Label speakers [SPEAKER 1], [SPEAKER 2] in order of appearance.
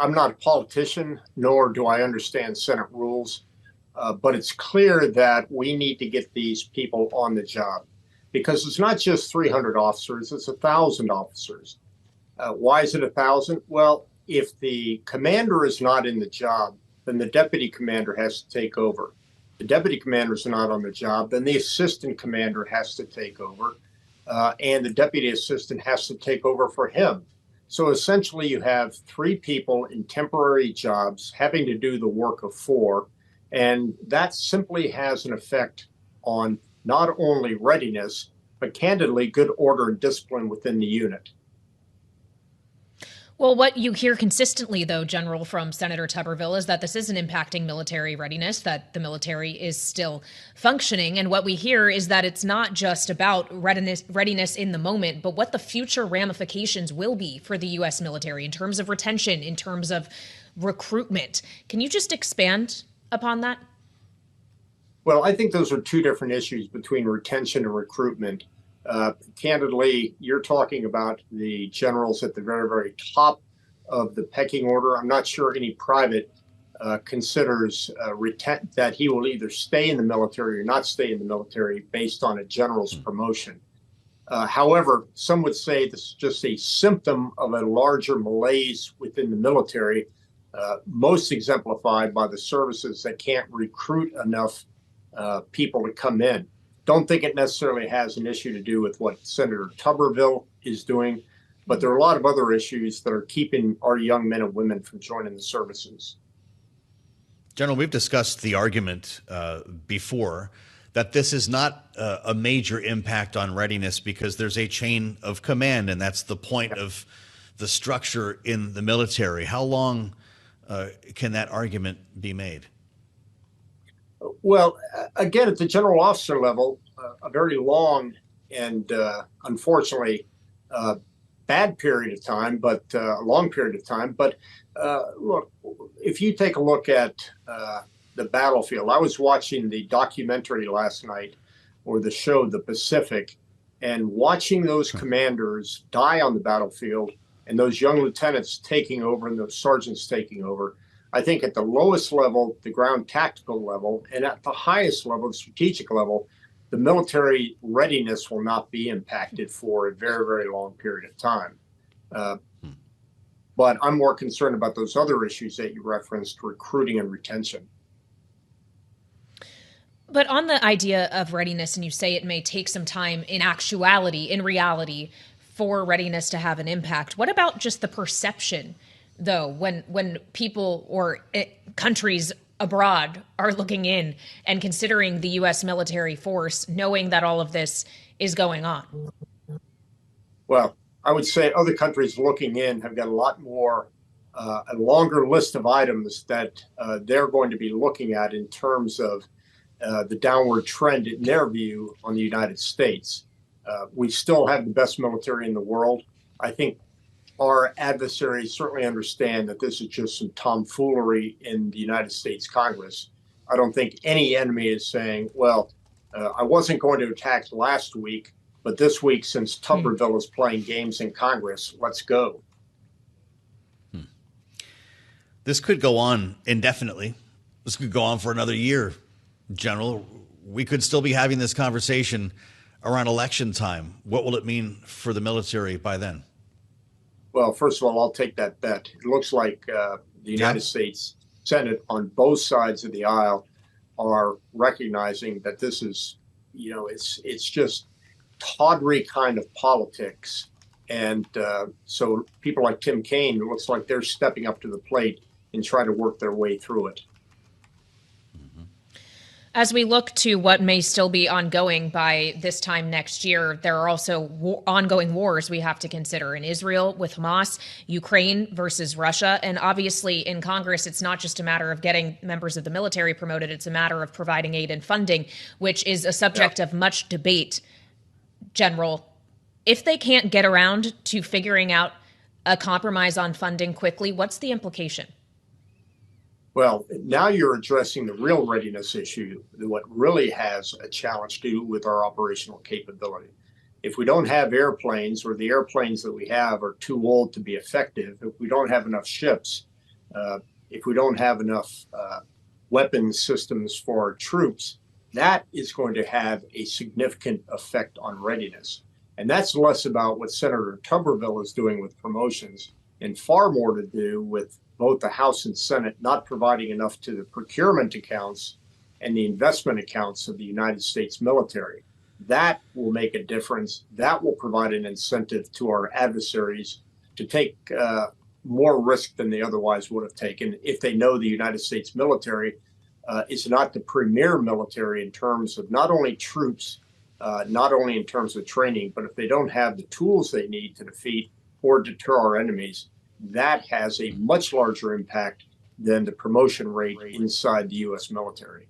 [SPEAKER 1] I'm not a politician, nor do I understand Senate rules, but it's clear that we need to get these people on the job because it's not just 300 officers, it's 1,000 officers. Why is it 1,000? Well, if the commander is not in the job, then the deputy commander has to take over. The deputy commander is not on the job, then the assistant commander has to take over, and the deputy assistant has to take over for him. So essentially, you have 3 people in temporary jobs having to do the work of 4, and that simply has an effect on not only readiness, but candidly, good order and discipline within the unit.
[SPEAKER 2] Well, what you hear consistently, though, General, from Senator Tuberville is that this isn't impacting military readiness, that the military is still functioning. And what we hear is that it's not just about readiness in the moment, but what the future ramifications will be for the U.S. military in terms of retention, in terms of recruitment. Can you just expand upon that?
[SPEAKER 1] Well, I think those are 2 different issues between retention and recruitment. Candidly, you're talking about the generals at the very, very top of the pecking order. I'm not sure any private considers that he will either stay in the military or not stay in the military based on a general's promotion. However, some would say this is just a symptom of a larger malaise within the military, most exemplified by the services that can't recruit enough people to come in. Don't think it necessarily has an issue to do with what Senator Tuberville is doing, but there are a lot of other issues that are keeping our young men and women from joining the services.
[SPEAKER 3] General, we've discussed the argument before that this is not a major impact on readiness because there's a chain of command, and that's the point of the structure in the military. How long can that argument be made?
[SPEAKER 1] Well, again, at the general officer level, a very long and unfortunately bad period of time, but a long period of time. But look, if you take a look at the battlefield, I was watching the documentary last night, or the show, The Pacific, and watching those commanders die on the battlefield and those young lieutenants taking over and those sergeants taking over. I think at the lowest level, the ground tactical level, and at the highest level, the strategic level, the military readiness will not be impacted for a very, very long period of time. But I'm more concerned about those other issues that you referenced, recruiting and retention.
[SPEAKER 2] But on the idea of readiness, and you say it may take some time in actuality, in reality, for readiness to have an impact, what about just the perception, though, when people or countries abroad are looking in and considering the U.S. military force, knowing that all of this is going on?
[SPEAKER 1] Well, I would say other countries looking in have got a lot more, a longer list of items that they're going to be looking at in terms of the downward trend in their view on the United States. We still have the best military in the world. I think our adversaries certainly understand that this is just some tomfoolery in the United States Congress. I don't think any enemy is saying, well, I wasn't going to attack last week, but this week, since Tuberville is playing games in Congress, let's go.
[SPEAKER 3] This could go on indefinitely. This could go on for another year, General. We could still be having this conversation around election time. What will it mean for the military by then?
[SPEAKER 1] Well, first of all, I'll take that bet. It looks like the United States Senate on both sides of the aisle are recognizing that this is, it's just tawdry kind of politics. And so people like Tim Kaine, it looks like they're stepping up to the plate and trying to work their way through it.
[SPEAKER 2] As we look to what may still be ongoing by this time next year, there are also ongoing wars we have to consider in Israel with Hamas, Ukraine versus Russia. And obviously in Congress, it's not just a matter of getting members of the military promoted. It's a matter of providing aid and funding, which is a subject of much debate. General, if they can't get around to figuring out a compromise on funding quickly, what's the implication?
[SPEAKER 1] Well, now you're addressing the real readiness issue, what really has a challenge to do with our operational capability. If we don't have airplanes, or the airplanes that we have are too old to be effective, if we don't have enough ships, if we don't have enough weapons systems for our troops, that is going to have a significant effect on readiness. And that's less about what Senator Tuberville is doing with promotions and far more to do with both the House and Senate not providing enough to the procurement accounts and the investment accounts of the United States military. That will make a difference. That will provide an incentive to our adversaries to take more risk than they otherwise would have taken if they know the United States military is not the premier military in terms of not only troops, not only in terms of training, but if they don't have the tools they need to defeat or deter our enemies, that has a much larger impact than the promotion rate inside the U.S. military.